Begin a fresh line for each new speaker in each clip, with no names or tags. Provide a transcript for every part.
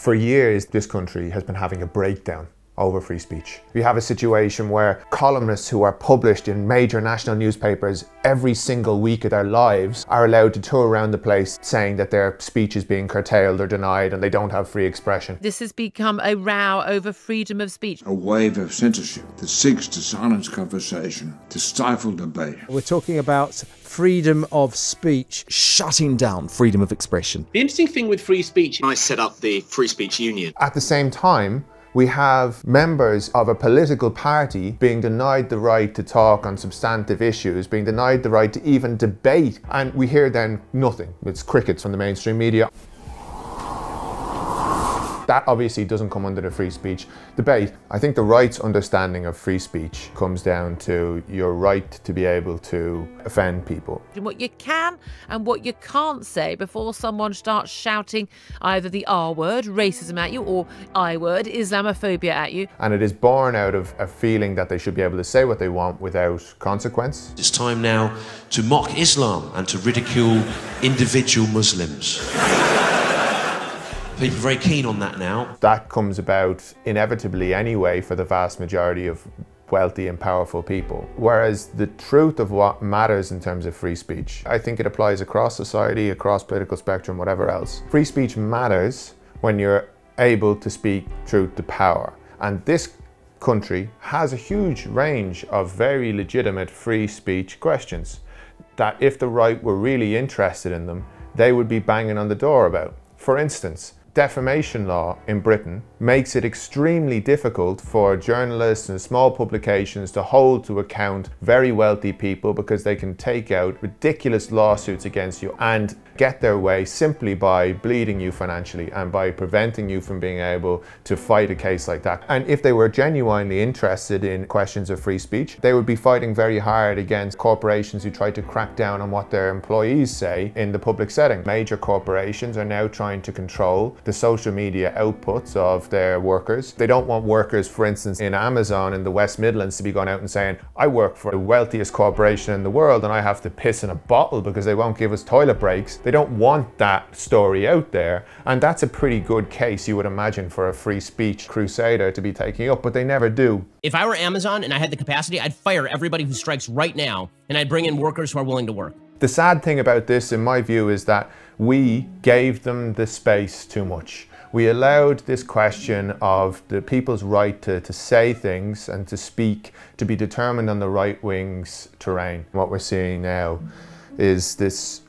For years, this country has been having a breakdown over free speech. We have a situation where columnists who are published in major national newspapers every single week of their lives are allowed to tour around the place saying that their speech is being curtailed or denied and they don't have free expression.
This has become a row over freedom of speech.
A wave of censorship that seeks to silence conversation, to stifle debate.
We're talking about freedom of speech, shutting down freedom of expression.
The interesting thing with free speech,
I set up the Free Speech Union.
At the same time, we have members of a political party being denied the right to talk on substantive issues, being denied the right to even debate, and we hear then nothing. It's crickets from the mainstream media. That obviously doesn't come under the free speech debate. I think the right's understanding of free speech comes down to your right to be able to offend people.
What you can and what you can't say before someone starts shouting either the R word, racism at you, or I word, Islamophobia at you.
And it is born out of a feeling that they should be able to say what they want without consequence.
It's time now to mock Islam and to ridicule individual Muslims. People are very keen on that now.
That comes about inevitably anyway for the vast majority of wealthy and powerful people. Whereas the truth of what matters in terms of free speech, I think it applies across society, across political spectrum, whatever else. Free speech matters when you're able to speak truth to power. And this country has a huge range of very legitimate free speech questions that if the right were really interested in them, they would be banging on the door about. For instance, defamation law in Britain makes it extremely difficult for journalists and small publications to hold to account very wealthy people because they can take out ridiculous lawsuits against you and get their way simply by bleeding you financially and by preventing you from being able to fight a case like that. And if they were genuinely interested in questions of free speech, they would be fighting very hard against corporations who try to crack down on what their employees say in the public setting. Major corporations are now trying to control the social media outputs of their workers. They don't want workers, for instance, in Amazon in the West Midlands to be going out and saying, I work for the wealthiest corporation in the world and I have to piss in a bottle because they won't give us toilet breaks. They don't want that story out there. And that's a pretty good case, you would imagine, for a free speech crusader to be taking up, but they never do.
If I were Amazon and I had the capacity, I'd fire everybody who strikes right now and I'd bring in workers who are willing to work.
The sad thing about this, in my view, is that we gave them the space too much. We allowed this question of the people's right to say things and to speak to be determined on the right wing's terrain. What we're seeing now is this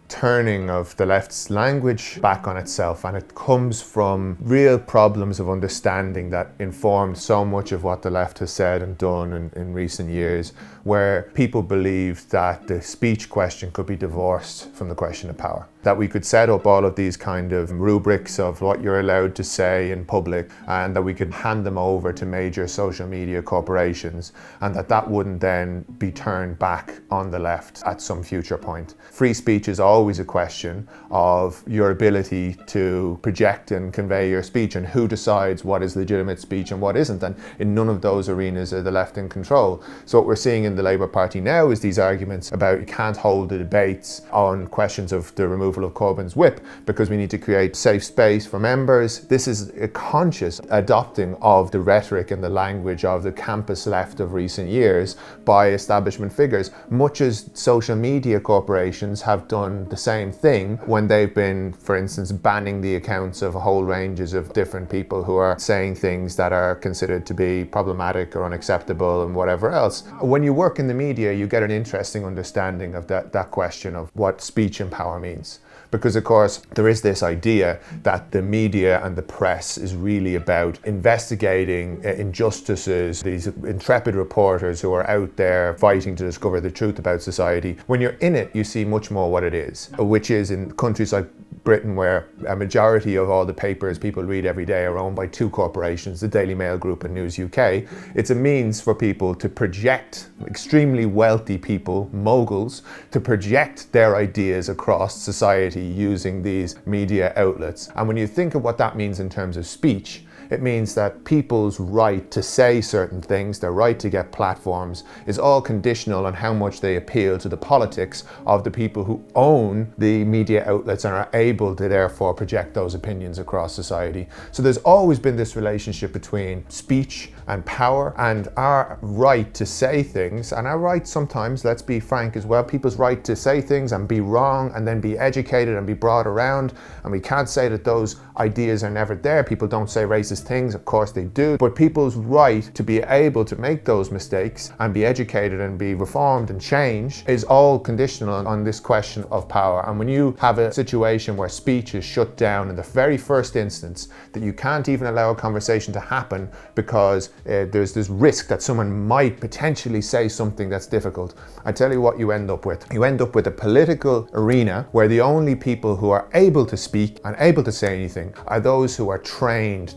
turning of the left's language back on itself, and it comes from real problems of understanding that informed so much of what the left has said and done in recent years, where people believed that the speech question could be divorced from the question of power. That we could set up all of these kind of rubrics of what you're allowed to say in public and that we could hand them over to major social media corporations and that wouldn't then be turned back on the left at some future point. Free speech is always a question of your ability to project and convey your speech and who decides what is legitimate speech and what isn't, and in none of those arenas are the left in control. So what we're seeing in the Labour Party now is these arguments about you can't hold the debates on questions of the removal of Corbyn's whip because we need to create safe space for members. This is a conscious adopting of the rhetoric and the language of the campus left of recent years by establishment figures, much as social media corporations have done the same thing when they've been, for instance, banning the accounts of whole ranges of different people who are saying things that are considered to be problematic or unacceptable and whatever else. When you work in the media, you get an interesting understanding of that question of what speech and power means. Because of course there is this idea that the media and the press is really about investigating injustices, these intrepid reporters who are out there fighting to discover the truth about society. When you're in it, you see much more what it is, which is in countries like Britain, where a majority of all the papers people read every day are owned by two corporations, the Daily Mail Group and News UK. It's a means for people to project, extremely wealthy people, moguls, to project their ideas across society using these media outlets. And when you think of what that means in terms of speech, It means that people's right to say certain things, their right to get platforms, is all conditional on how much they appeal to the politics of the people who own the media outlets and are able to therefore project those opinions across society. So there's always been this relationship between speech and power, and our right to say things, and our right sometimes, let's be frank as well, people's right to say things and be wrong and then be educated and be brought around. And we can't say that those ideas are never there. People don't say racist things, of course they do, but people's right to be able to make those mistakes and be educated and be reformed and changed is all conditional on this question of power. And when you have a situation where speech is shut down in the very first instance, that you can't even allow a conversation to happen because there's this risk that someone might potentially say something that's difficult, I tell you what you end up with. You end up with a political arena where the only people who are able to speak and able to say anything are those who are trained,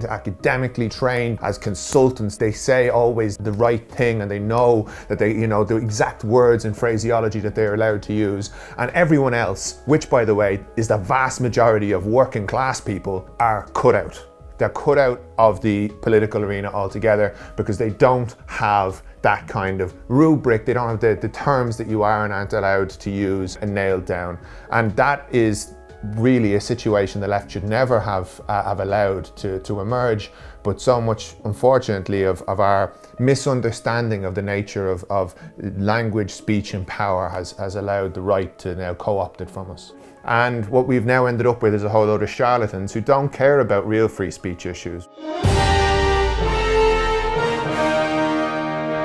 academically trained as consultants. They say always the right thing and they know that they, the exact words and phraseology that they're allowed to use. And everyone else, which by the way is the vast majority of working class people, are cut out. They're cut out of the political arena altogether because they don't have that kind of rubric. They don't have the terms that you are and aren't allowed to use and nailed down. And that is really a situation the left should never have allowed to emerge. But so much, unfortunately, of our misunderstanding of the nature of language, speech and power has allowed the right to now co-opt it from us. And what we've now ended up with is a whole load of charlatans who don't care about real free speech issues.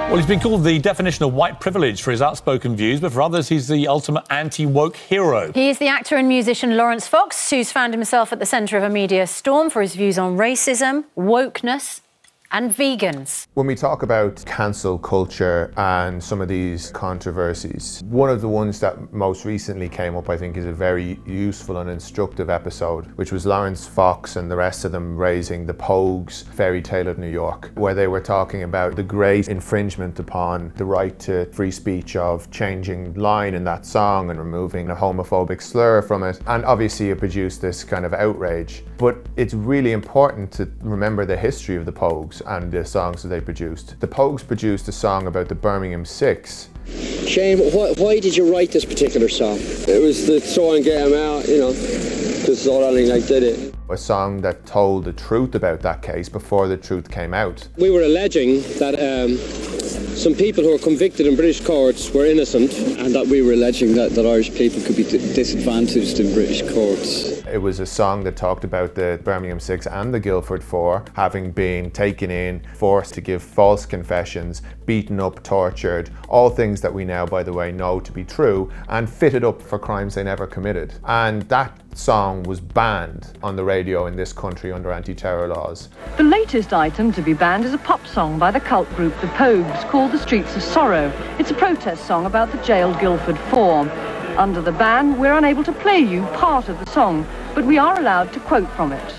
Well, he's been called the definition of white privilege for his outspoken views, but for others, he's the ultimate anti-woke hero.
He is the actor and musician Lawrence Fox, who's found himself at the centre of a media storm for his views on racism, wokeness and vegans.
When we talk about cancel culture and some of these controversies, one of the ones that most recently came up, I think, is a very useful and instructive episode, which was Lawrence Fox and the rest of them raising the Pogues Fairy Tale of New York, where they were talking about the great infringement upon the right to free speech of changing line in that song and removing a homophobic slur from it. And obviously it produced this kind of outrage. But it's really important to remember the history of the Pogues and the songs that they produced. The Pogues produced a song about the Birmingham Six.
Shane, why did you write this particular song? It was to try and get him out, because I don't think they did it.
A song that told the truth about that case before the truth came out.
We were alleging that some people who were convicted in British courts were innocent, and that we were alleging that Irish people could be disadvantaged in British courts.
It was a song that talked about the Birmingham Six and the Guildford Four having been taken in, forced to give false confessions, beaten up, tortured, all things that we now, by the way, know to be true, and fitted up for crimes they never committed. And that song was banned on the radio in this country under anti-terror laws.
The latest item to be banned is a pop song by the cult group The Pogues called The Streets of Sorrow. It's a protest song about the jailed Guildford Four. Under the ban, we're unable to play you part of the song, but we are allowed to quote from it.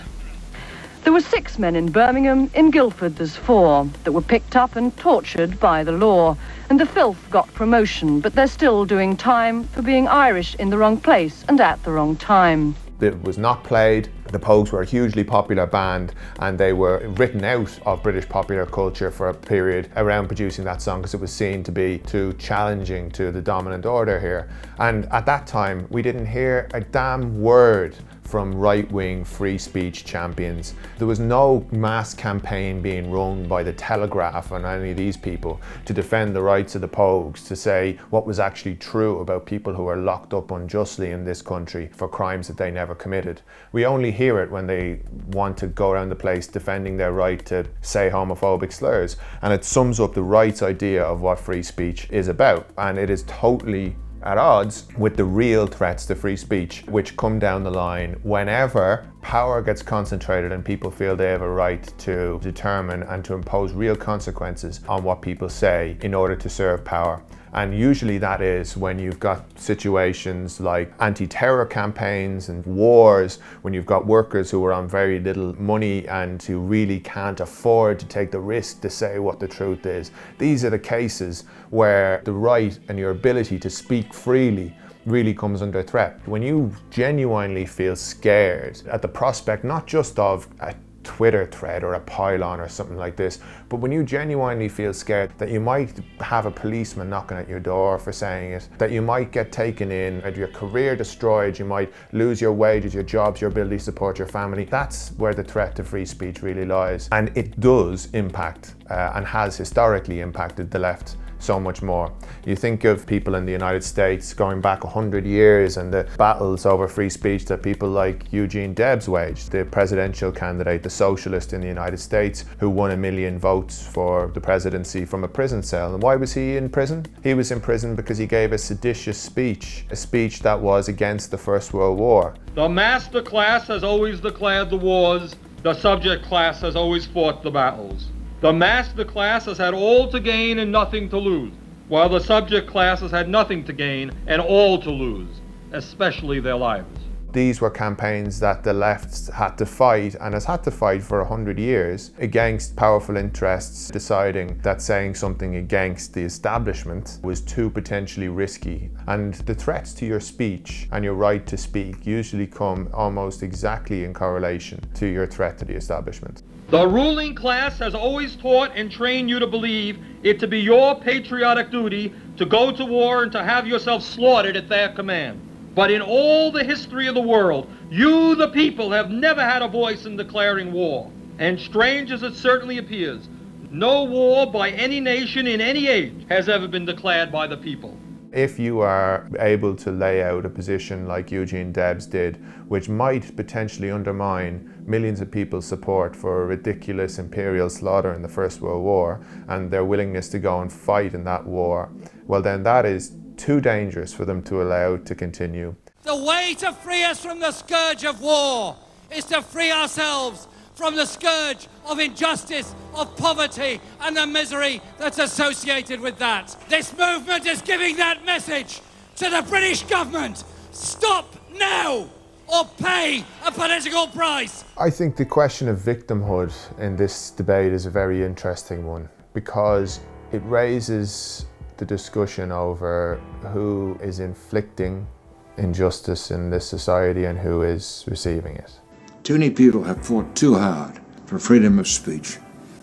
There were 6 men in Birmingham, in Guildford there's 4, that were picked up and tortured by the law. And the filth got promotion, but they're still doing time for being Irish in the wrong place and at the wrong time.
It was not played. The Pogues were a hugely popular band and they were written out of British popular culture for a period around producing that song because it was seen to be too challenging to the dominant order here. And at that time, we didn't hear a damn word from right-wing free speech champions. There was no mass campaign being run by the Telegraph on any of these people to defend the rights of the Pogues, to say what was actually true about people who are locked up unjustly in this country for crimes that they never committed. We only hear it when they want to go around the place defending their right to say homophobic slurs. And it sums up the right's idea of what free speech is about. And it is totally at odds with the real threats to free speech, which come down the line whenever power gets concentrated and people feel they have a right to determine and to impose real consequences on what people say in order to serve power. And usually that is when you've got situations like anti-terror campaigns and wars, when you've got workers who are on very little money and who really can't afford to take the risk to say what the truth is. These are the cases where the right and your ability to speak freely really comes under threat. When you genuinely feel scared at the prospect not just of a Twitter thread or a pylon or something like this. But when you genuinely feel scared that you might have a policeman knocking at your door for saying it, that you might get taken in, and your career destroyed, you might lose your wages, your jobs, your ability to support your family, that's where the threat to free speech really lies. And it does impact and has historically impacted the left so much more. You think of people in the United States going back 100 years and the battles over free speech that people like Eugene Debs waged, the presidential candidate, the socialist in the United States who won 1 million votes for the presidency from a prison cell. And why was he in prison? He was in prison because he gave a seditious speech, a speech that was against the First World War.
The master class has always declared the wars, the subject class has always fought the battles. The master class has had all to gain and nothing to lose, while the subject class has had nothing to gain and all to lose, especially their lives.
These were campaigns that the left had to fight, and has had to fight for 100 years, against powerful interests deciding that saying something against the establishment was too potentially risky. And the threats to your speech and your right to speak usually come almost exactly in correlation to your threat to the establishment.
The ruling class has always taught and trained you to believe it to be your patriotic duty to go to war and to have yourself slaughtered at their command. But in all the history of the world, you, the people, have never had a voice in declaring war. And strange as it certainly appears, no war by any nation in any age has ever been declared by the people.
If you are able to lay out a position like Eugene Debs did, which might potentially undermine millions of people's support for a ridiculous imperial slaughter in the First World War and their willingness to go and fight in that war, well then that is too dangerous for them to allow to continue.
The way to free us from the scourge of war is to free ourselves from the scourge of injustice, of poverty, and the misery that's associated with that. This movement is giving that message to the British government. Stop now, or pay a political price.
I think the question of victimhood in this debate is a very interesting one, because it raises the discussion over who is inflicting injustice in this society and who is receiving it.
Too many people have fought too hard for freedom of speech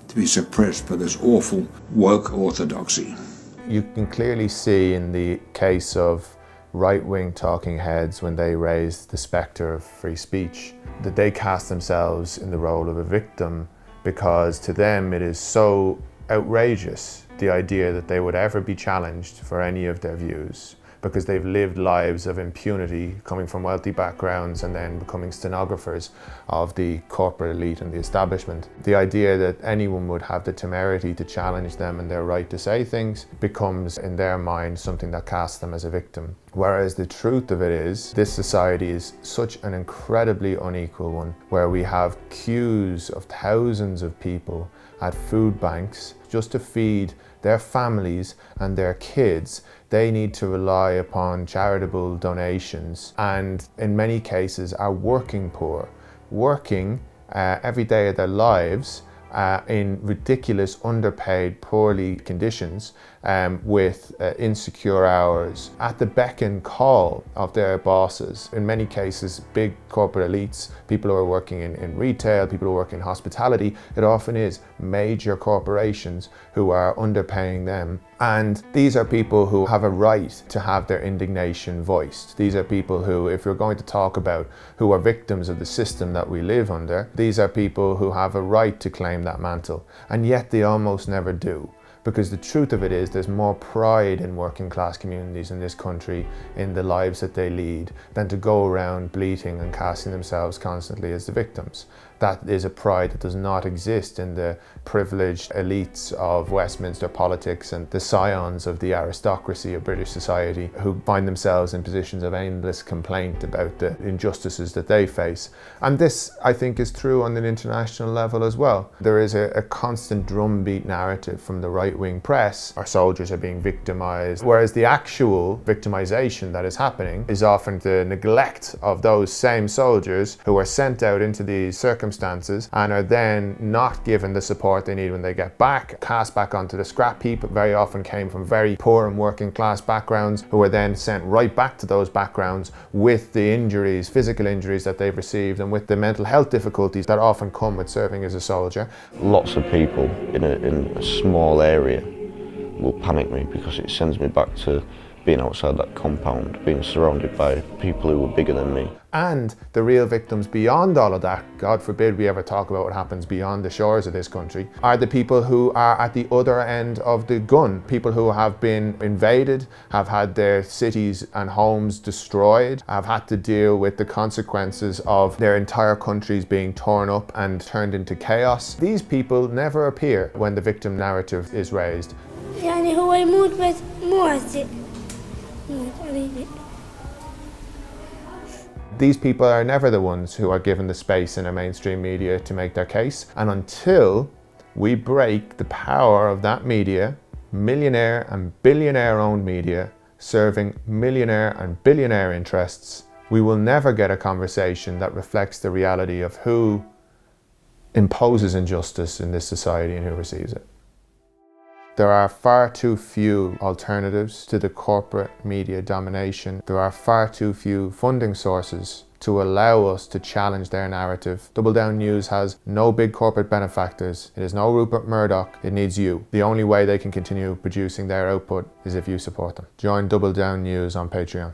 to be suppressed by this awful woke orthodoxy.
You can clearly see in the case of right-wing talking heads, when they raise the spectre of free speech, that they cast themselves in the role of a victim, because to them it is so outrageous, the idea that they would ever be challenged for any of their views, because they've lived lives of impunity, coming from wealthy backgrounds and then becoming stenographers of the corporate elite and the establishment. The idea that anyone would have the temerity to challenge them and their right to say things becomes, in their mind, something that casts them as a victim. Whereas the truth of it is, this society is such an incredibly unequal one, where we have queues of thousands of people at food banks just to feed their families and their kids. They need to rely upon charitable donations, and in many cases are working poor, working every day of their lives in ridiculous, underpaid, poorly conditions, with insecure hours, at the beck and call of their bosses. In many cases, big corporate elites, people who are working in retail, people who work in hospitality, it often is major corporations who are underpaying them. And these are people who have a right to have their indignation voiced. These are people who, if you're going to talk about who are victims of the system that we live under, these are people who have a right to claim that mantle. And yet they almost never do. Because the truth of it is, there's more pride in working class communities in this country, in the lives that they lead, than to go around bleating and casting themselves constantly as the victims. That is a pride that does not exist in the privileged elites of Westminster politics and the scions of the aristocracy of British society, who find themselves in positions of endless complaint about the injustices that they face. And this, I think, is true on an international level as well. There is a constant drumbeat narrative from the right-wing press. Our soldiers are being victimized, whereas the actual victimization that is happening is often the neglect of those same soldiers who are sent out into these circumstances circumstances and are then not given the support they need when they get back, cast back onto the scrap heap. Very often came from very poor and working class backgrounds, who are then sent right back to those backgrounds with the injuries, physical injuries that they've received, and with the mental health difficulties that often come with serving as a soldier.
Lots of people in a small area will panic me because it sends me back to being outside that compound, being surrounded by people who were bigger than me.
And the real victims beyond all of that, God forbid we ever talk about what happens beyond the shores of this country, are the people who are at the other end of the gun. People who have been invaded, have had their cities and homes destroyed, have had to deal with the consequences of their entire countries being torn up and turned into chaos. These people never appear when the victim narrative is raised.
يعني هو يموت بس مو هسه.
These people are never the ones who are given the space in our mainstream media to make their case. And until we break the power of that media, millionaire and billionaire owned media, serving millionaire and billionaire interests, we will never get a conversation that reflects the reality of who imposes injustice in this society and who receives it. There are far too few alternatives to the corporate media domination. There are far too few funding sources to allow us to challenge their narrative. Double Down News has no big corporate benefactors. It has no Rupert Murdoch. It needs you. The only way they can continue producing their output is if you support them. Join Double Down News on Patreon.